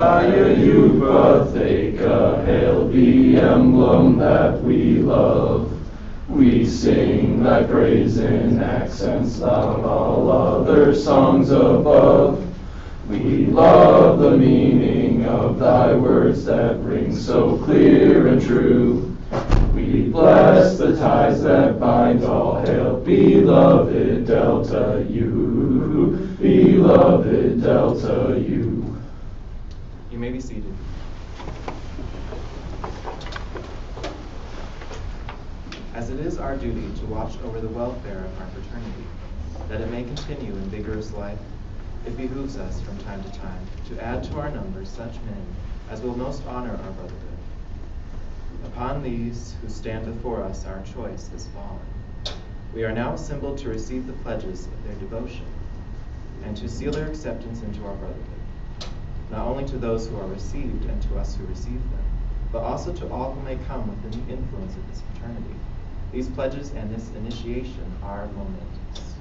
Messiah you partake a hail the emblem that we love. We sing thy praise in accents loud, all other songs above. We love the meaning of thy words that ring so clear and true. We bless the ties that bind all. Hail, beloved Delta U, beloved Delta U. You may be seated. As it is our duty to watch over the welfare of our fraternity, that it may continue in vigorous life, it behooves us from time to time to add to our numbers such men as will most honor our brotherhood. Upon these who stand before us our choice is fallen. We are now assembled to receive the pledges of their devotion and to seal their acceptance into our brotherhood, not only to those who are received and to us who receive them, but also to all who may come within the influence of this fraternity. These pledges and this initiation are momentous.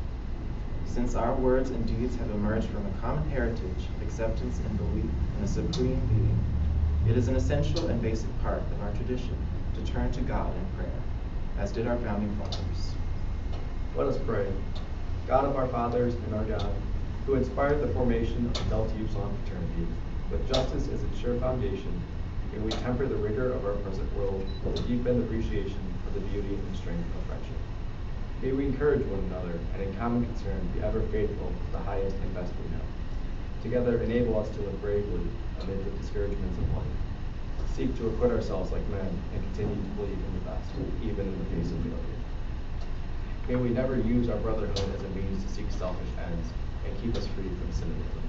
Since our words and deeds have emerged from a common heritage, acceptance, and belief in a supreme being, it is an essential and basic part of our tradition to turn to God in prayer, as did our founding fathers. Let us pray. God of our fathers and our God, who inspired the formation of the Delta Upsilon fraternity, with justice as its sure foundation, may we temper the rigor of our present world to deepen the appreciation of the beauty and strength of friendship. May we encourage one another and in common concern be ever faithful to the highest and best we know. Together enable us to live bravely amid the discouragements of life. Seek to acquit ourselves like men and continue to believe in the best, even in the face of failure. May we never use our brotherhood as a means to seek selfish ends and keep us free from cynicism.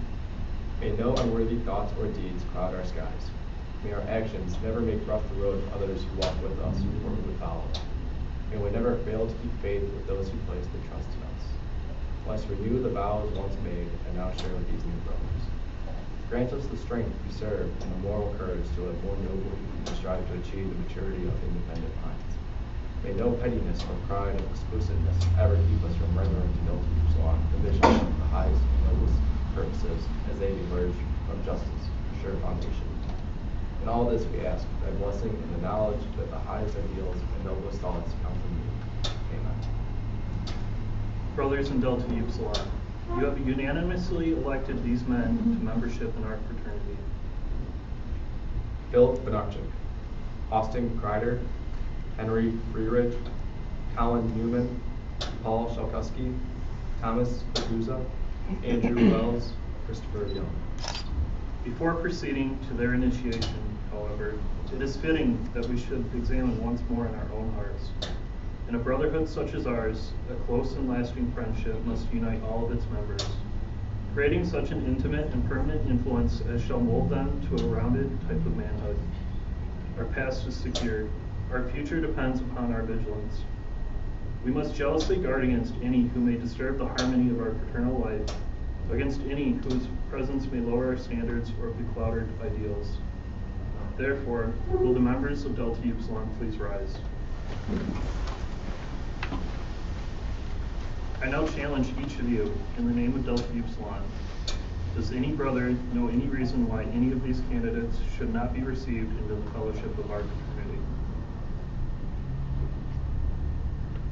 May no unworthy thoughts or deeds cloud our skies. May our actions never make rough the road for others who walk with us or who would follow. May we never fail to keep faith with those who place their trust in us. Let us renew the vows once made and now share with these new brothers. Grant us the strength to serve and the moral courage to live more nobly and strive to achieve the maturity of independent minds. May no pettiness or pride of exclusiveness ever keep us from rendering to Delta Upsilon the vision of the highest and noblest purposes as they emerge from justice, a sure foundation. In all this we ask thy blessing in the knowledge that the highest ideals and noblest thoughts come from you. Amen. Brothers in Delta Upsilon, you have unanimously elected these men to membership in our fraternity. Philip Benarchik, Austin Kreider, Henry Freeridge, Colin Newman, Paul Shalkuski, Thomas Baguza, Andrew Wells, Christopher Young. Before proceeding to their initiation, however, it is fitting that we should examine once more in our own hearts. In a brotherhood such as ours, a close and lasting friendship must unite all of its members, creating such an intimate and permanent influence as shall mold them to a rounded type of manhood. Our past is secured. Our future depends upon our vigilance. We must jealously guard against any who may disturb the harmony of our fraternal life, against any whose presence may lower our standards or becloud our ideals. Therefore, will the members of Delta Upsilon please rise? I now challenge each of you, in the name of Delta Upsilon, does any brother know any reason why any of these candidates should not be received into the fellowship of our fraternity?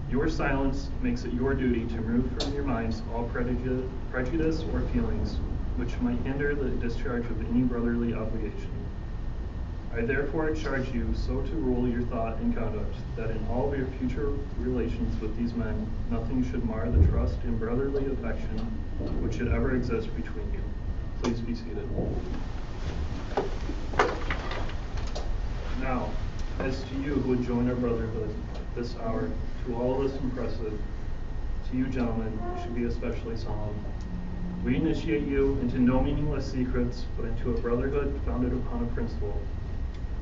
Your silence makes it your duty to remove from your minds all prejudice or feelings which might hinder the discharge of any brotherly obligation. I therefore charge you so to rule your thought and conduct that in all of your future relations with these men, nothing should mar the trust and brotherly affection which should ever exist between you. Please be seated. Now, as to you who would join our brotherhood this hour, to all of us impressive, to you gentlemen, it should be especially solemn. We initiate you into no meaningless secrets, but into a brotherhood founded upon a principle,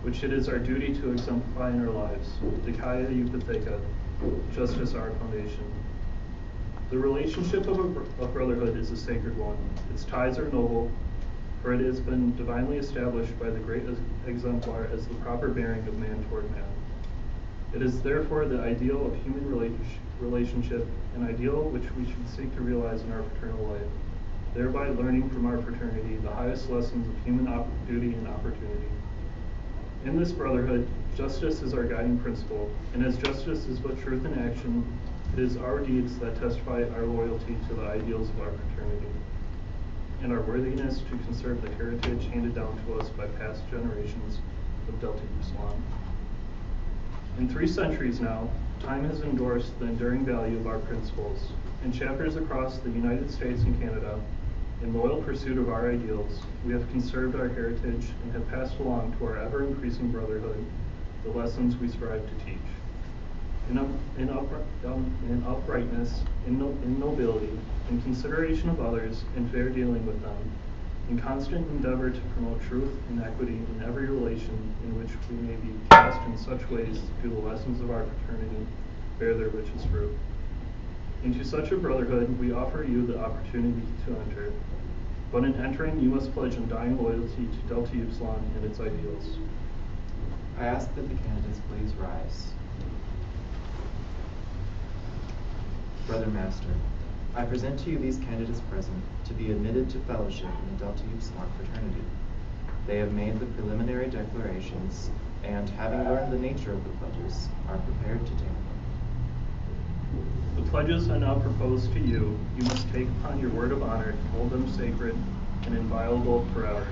which it is our duty to exemplify in our lives, Dikaya Yupatheka, justice our foundation. The relationship of brotherhood is a sacred one. Its ties are noble, for it has been divinely established by the great exemplar as the proper bearing of man toward man. It is therefore the ideal of human relationship, an ideal which we should seek to realize in our fraternal life. thereby learning from our fraternity the highest lessons of human duty and opportunity. In this brotherhood, justice is our guiding principle, and as justice is but truth in action, it is our deeds that testify our loyalty to the ideals of our fraternity and our worthiness to conserve the heritage handed down to us by past generations of Delta Upsilon. In 3 centuries now, time has endorsed the enduring value of our principles, and chapters across the United States and Canada, in loyal pursuit of our ideals, we have conserved our heritage and have passed along to our ever-increasing brotherhood the lessons we strive to teach. In uprightness, in nobility, in consideration of others, in fair dealing with them, in constant endeavor to promote truth and equity in every relation in which we may be cast in such ways do the lessons of our fraternity bear their richest fruit. Into such a brotherhood we offer you the opportunity to enter, but in entering you must pledge undying loyalty to Delta Upsilon and its ideals. I ask that the candidates please rise. Brother Master, I present to you these candidates present to be admitted to fellowship in the Delta Upsilon fraternity. They have made the preliminary declarations and, having learned the nature of the pledges, are prepared to take them. The pledges I now propose to you, you must take upon your word of honor to hold them sacred and inviolable forever.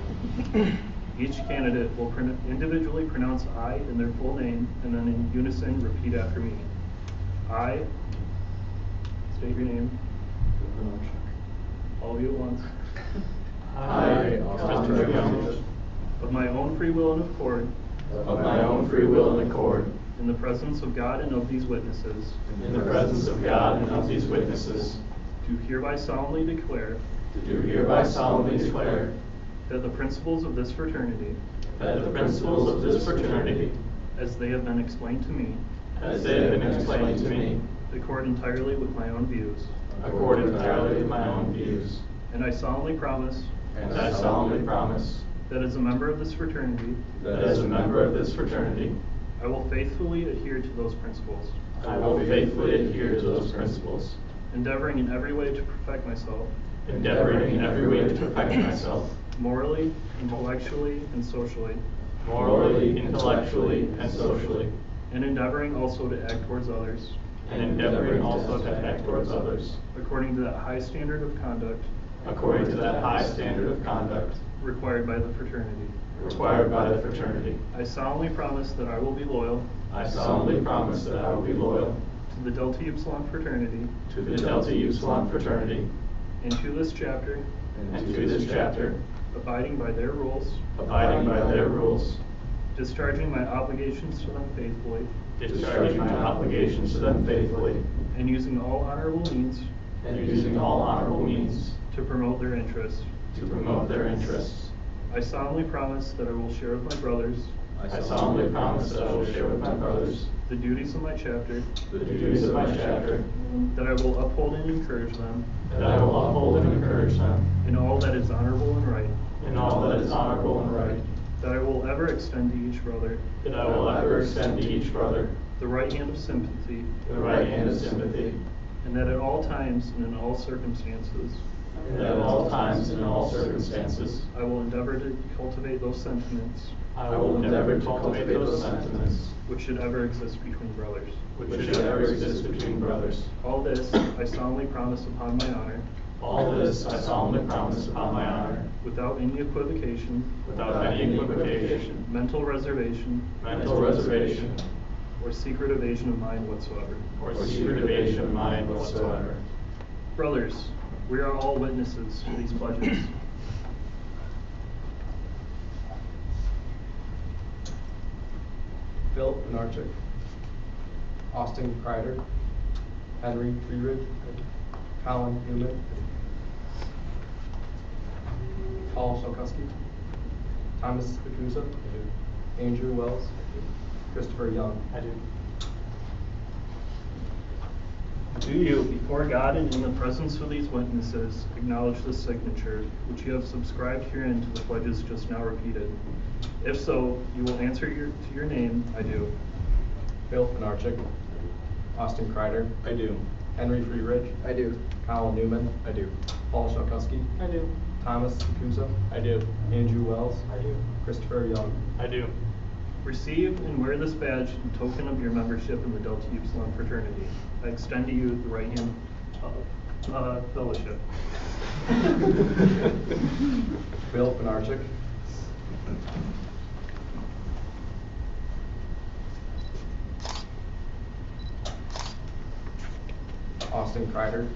Each candidate will individually pronounce I in their full name and then in unison repeat after me. I, state your name, all of you at once. I, Austin Young, of my own free will and accord, of my own free will and accord, in the presence of God and of these witnesses, in the presence of God and of these witnesses, do hereby solemnly declare do hereby solemnly declare that the principles of this fraternity, that the principles of this fraternity, as they have been explained to me, as they have been explained to me, accord entirely with my own views. accord entirely with my own views. And I solemnly promise And I solemnly promise that as a member of this fraternity, that as a member of this fraternity, I will faithfully adhere to those principles, I will faithfully adhere to those principles, endeavoring in every way to perfect myself, endeavoring in every way to perfect myself, morally, intellectually, and socially, morally, intellectually, and socially, and endeavoring also to act towards others, and endeavoring also to act towards others, according to that high standard of conduct according to that high standard of conduct required by the fraternity. required by the fraternity. I solemnly promise that I will be loyal I solemnly promise that I will be loyal to the Delta Upsilon fraternity to the Delta Upsilon fraternity and to this chapter, and to this chapter, abiding by their rules, abiding by their rules, discharging my obligations to them faithfully, discharging my obligations to them faithfully, and using all honorable means and using all honorable means to promote their interests. to promote their interests. I solemnly promise that I will share with my brothers I solemnly promise that I will share with my brothers the duties of my chapter, the duties of my chapter, that I will uphold and encourage them that I will uphold and encourage them in all that is honorable and right, in all that is honorable and right, that I will ever extend to each brother that I will ever extend to each brother the right hand of sympathy, the right hand of sympathy, and that at all times and in all circumstances and that at all times and in all circumstances, I will endeavor to cultivate those sentiments I will endeavor to cultivate those sentiments which should ever exist between brothers. which should ever exist between brothers. All this I solemnly promise upon my honor, All this I solemnly promise upon my honor, without any equivocation, without any equivocation, mental reservation, mental reservation, or secret evasion of mind whatsoever. or secret evasion of mind whatsoever. Brothers, we are all witnesses to these pledges. Phil Narchik, Austin Kreider, Henry Freeridge, Colin Newman, Paul Shalkuski, Thomas Bakusa, Andrew Wells, Christopher Young. I do. Do you, before God and in the presence of these witnesses, acknowledge this signature, which you have subscribed herein to the pledges just now repeated? If so, you will answer to your name, I do. Phil Narchik, Austin Kreider, I do. Henry Freeridge. I do. Colin Newman. I do. Paul Shalkowski. I do. Thomas Kuza. I do. Andrew Wells. I do. Christopher Young. I do. Receive and wear this badge in token of your membership in the Delta Upsilon fraternity. I extend to you the right hand of fellowship. Bill Penarchik. Austin Kreider.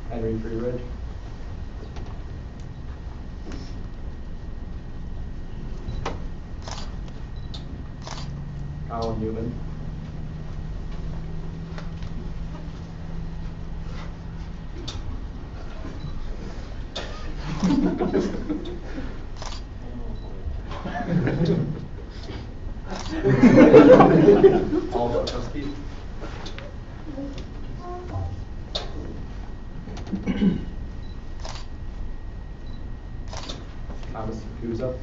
Henry Freeridge. Colin Newman. Paul Shalkowski. Thomas Kuza.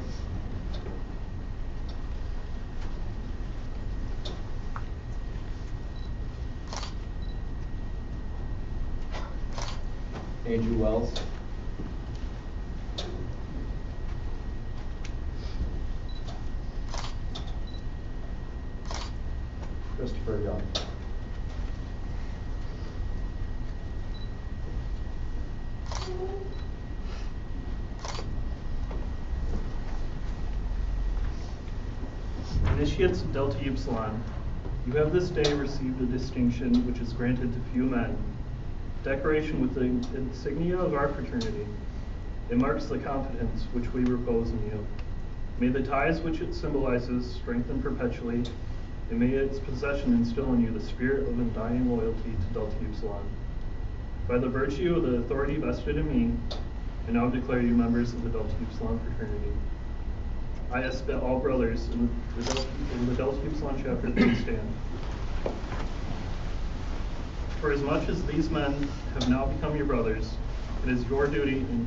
Andrew Wells. Christopher Young. Initiates of Delta Upsilon, you have this day received a distinction which is granted to few men. Decoration with the insignia of our fraternity. It marks the confidence which we repose in you. May the ties which it symbolizes strengthen perpetually, and may its possession instill in you the spirit of undying loyalty to Delta Upsilon. By the virtue of the authority vested in me, I now declare you members of the Delta Upsilon fraternity. I ask that all brothers in the Delta Upsilon chapter please stand. For as much as these men have now become your brothers, it is your duty in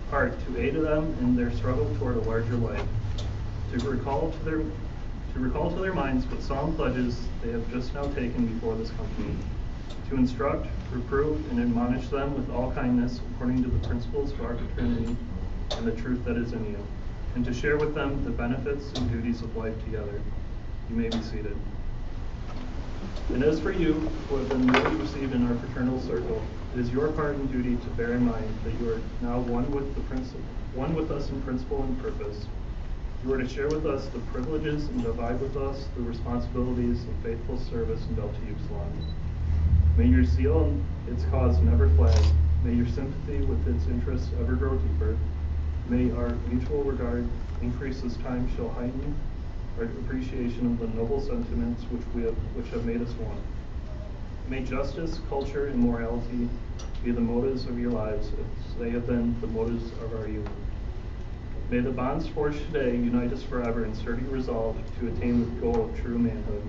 part to aid them in their struggle toward a larger life, to recall to their minds what solemn pledges they have just now taken before this company, to instruct, reprove, and admonish them with all kindness according to the principles of our fraternity and the truth that is in you, and to share with them the benefits and duties of life together. You may be seated. And as for you, who have been newly received in our fraternal circle, it is your part and duty to bear in mind that you are now one with us in principle and purpose. You are to share with us the privileges and divide with us the responsibilities of faithful service in Delta Upsilon. May your zeal and its cause never flag. May your sympathy with its interests ever grow deeper. May our mutual regard increase as time shall heighten our appreciation of the noble sentiments which have made us one. May justice, culture, and morality be the motives of your lives as they have been the motives of our union. May the bonds forged today unite us forever in sturdy resolve to attain the goal of true manhood,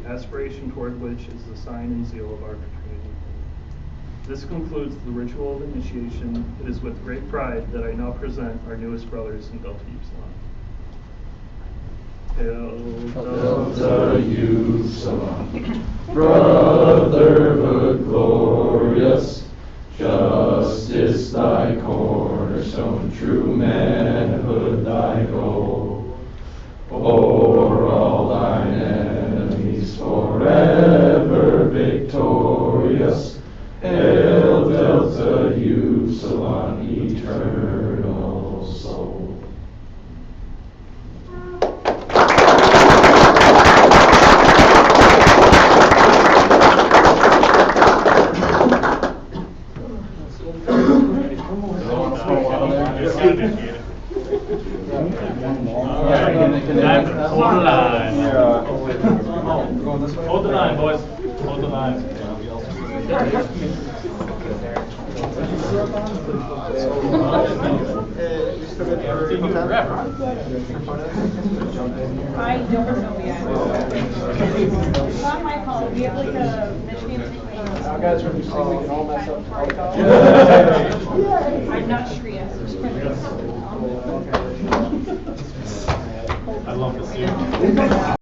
aspiration toward which is the sign and zeal of our fraternity. This concludes the ritual of initiation. It is with great pride that I now present our newest brothers in Delta Upsilon. Hail Delta Upsilon, brotherhood glorious, justice thy cornerstone, true manhood thy goal. O'er all thine enemies forever victorious, hail Delta Upsilon, eternal soul. Hold the line. Hold the line, boys. Hold the line. I don't know yet. It's not my fault. We have like a Michigan. Guys, when you sing, we can all mess up. I'm not sure yet. I lump of soup.